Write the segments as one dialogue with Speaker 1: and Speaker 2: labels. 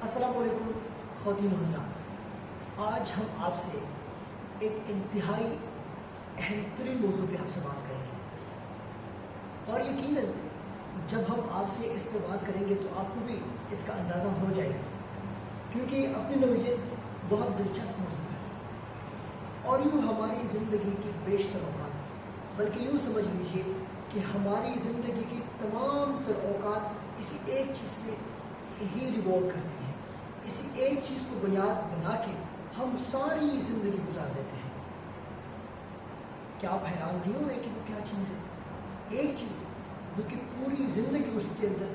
Speaker 1: السلام علیکم خواتین و حضرات، آج ہم آپ سے ایک انتہائی اہم ترین موضوع پہ آپ سے بات کریں گے، اور یقیناً جب ہم آپ سے اس پہ بات کریں گے تو آپ کو بھی اس کا اندازہ ہو جائے گا، کیونکہ اپنی نوعیت بہت دلچسپ موضوع ہے اور یوں ہماری زندگی کی بیشتر اوقات، بلکہ یوں سمجھ لیجیے کہ ہماری زندگی کی تمام تر اوقات اسی ایک چیز پہ ہی ریوالو کرتی ہیں، اسی ایک چیز کو بنیاد بنا کے ہم ساری زندگی گزار دیتے ہیں۔ کیا آپ حیران نہیں ہو رہے کہ وہ کیا چیز ہے؟ ایک چیز جو کہ پوری زندگی اس کے اندر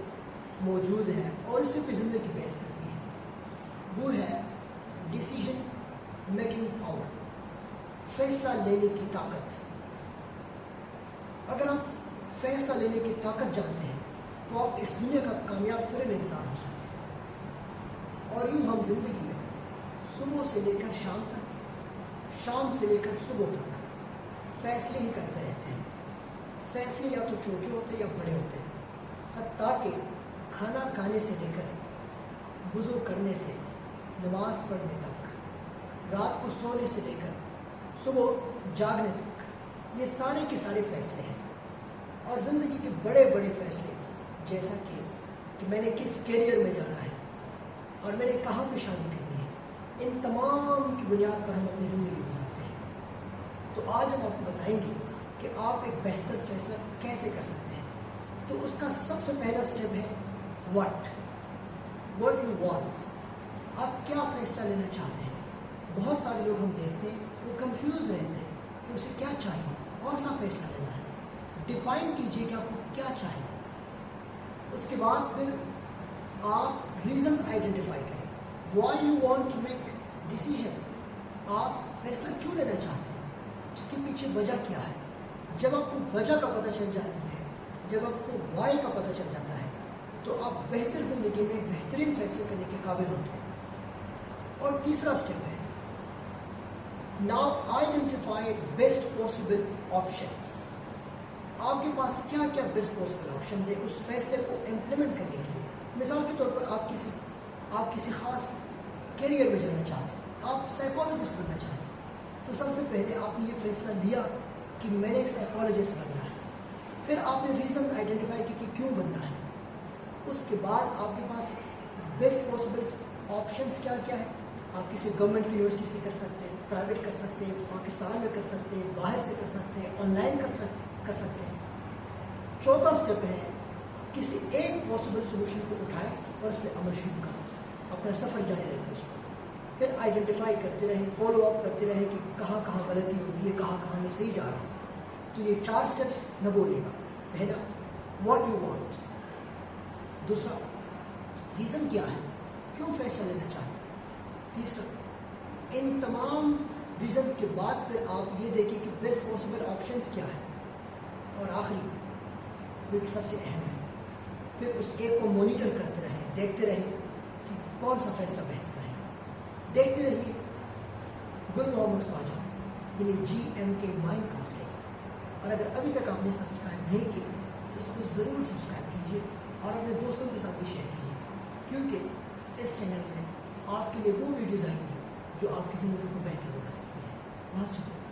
Speaker 1: موجود ہے اور اسی پہ زندگی بیس کرتی ہے، وہ ہے ڈیسیژن میکنگ پاور، فیصلہ لینے کی طاقت۔ اگر آپ فیصلہ لینے کی طاقت جانتے ہیں تو آپ اس دنیا کا کامیاب ترین انسان ہو سکتے ہیں۔ اور یوں ہم زندگی میں صبح سے لے کر شام تک، شام سے لے کر صبح تک فیصلے ہی کرتے رہتے ہیں۔ فیصلے یا تو چھوٹے ہوتے ہیں یا بڑے ہوتے ہیں، حتیٰ کہ کھانا کھانے سے لے کر وضو کرنے سے نماز پڑھنے تک، رات کو سونے سے لے کر صبح جاگنے تک، یہ سارے کے سارے فیصلے ہیں۔ اور زندگی کے بڑے بڑے فیصلے، جیسا کہ میں نے کس کیریئر میں جانا ہے اور میں نے کہاں پہ شادی کرنی ہے، ان تمام کی بنیاد پر ہم اپنی زندگی گزارتے ہیں۔ تو آج ہم آپ کو بتائیں گے کہ آپ ایک بہتر فیصلہ کیسے کر سکتے ہیں۔ تو اس کا سب سے پہلا سٹیپ ہے واٹ یو وانٹ، آپ کیا فیصلہ لینا چاہتے ہیں۔ بہت سارے لوگ ہم دیکھتے ہیں وہ کنفیوز رہتے ہیں کہ اسے کیا چاہیے، کون سا فیصلہ لینا ہے۔ ڈیفائن کیجئے کہ آپ کو کیا چاہیے، اس کے بعد پھر آپ ریزنز آئیڈینٹیفائی کریں۔ Why you want to make decision, آپ فیصلہ کیوں لینا چاہتے ہیں، اس کے پیچھے وجہ کیا ہے۔ جب آپ کو وجہ کا پتہ چل جاتی ہے، جب آپ کو وائی کا پتہ چل جاتا ہے، تو آپ بہتر زندگی میں بہترین فیصلے کرنے کے قابل ہوتے ہیں۔ اور تیسرا اسٹیپ ہے now identify best possible options, آپ کے پاس کیا کیا بیسٹ پاسبل آپشنز ہیں اس فیصلے کو امپلیمنٹ کرنے کے لیے۔ مثال کے طور پر آپ کسی خاص کیریئر میں جانا چاہتے ہیں، آپ سائیکالوجسٹ بننا چاہتے ہیں، تو سب سے پہلے آپ نے یہ فیصلہ لیا کہ میں نے ایک سائیکالوجسٹ بننا ہے، پھر آپ نے ریزنز آئیڈینٹیفائی کی کہ کیوں بننا ہے۔ اس کے بعد آپ کے پاس بیسٹ پاسبل آپشنز کیا کیا ہے۔ آپ کسی گورنمنٹ کی یونیورسٹی سے کر سکتے ہیں، پرائیویٹ کر سکتے ہیں، پاکستان میں کر سکتے ہیں، باہر سے کر سکتے ہیں، آن لائن کر سکتے ہیں۔ چوتھا اسٹیپ ہے کسی ایک پاسبل سولوشن کو اٹھائیں اور اس پہ عمل شروع کریں، اپنا سفر جاری رکھیں، اس کو پھر آئیڈینٹیفائی کرتے رہیں، فالو اپ کرتے رہیں کہ کہاں کہاں غلطی ہوتی ہے، کہاں کہاں میں صحیح جا رہا ہوں۔ تو یہ 4 اسٹیپس نہ بولے گا۔ پہلا واٹ یو وانٹ، دوسرا ریزن کیا ہے، کیوں فیصلہ لینا چاہتے ہیں، تیسرا ان تمام ریزنس کے بعد پھر آپ یہ دیکھیں کہ بیسٹ پاسبل آپشنس کیا ہے، اور آخری جو کہ سب سے اہم ہے، پھر اس ایک کو مانیٹر کرتے رہیں، دیکھتے رہیں کہ کون سا فیصلہ بہتر رہے گا۔ دیکھتے رہیے گل محمد خواجہ، یعنی GMK مائنڈ کاؤنسلنگ، اور اگر ابھی تک آپ نے سبسکرائب نہیں کیا تو اس کو ضرور سبسکرائب کیجیے اور اپنے دوستوں کے ساتھ بھی شیئر کیجیے، کیونکہ اس چینل میں آپ کے لیے وہ ویڈیوز آئیں گی جو آپ کی زندگی کو بہتر بنا سکتی ہیں۔ بہت شکریہ۔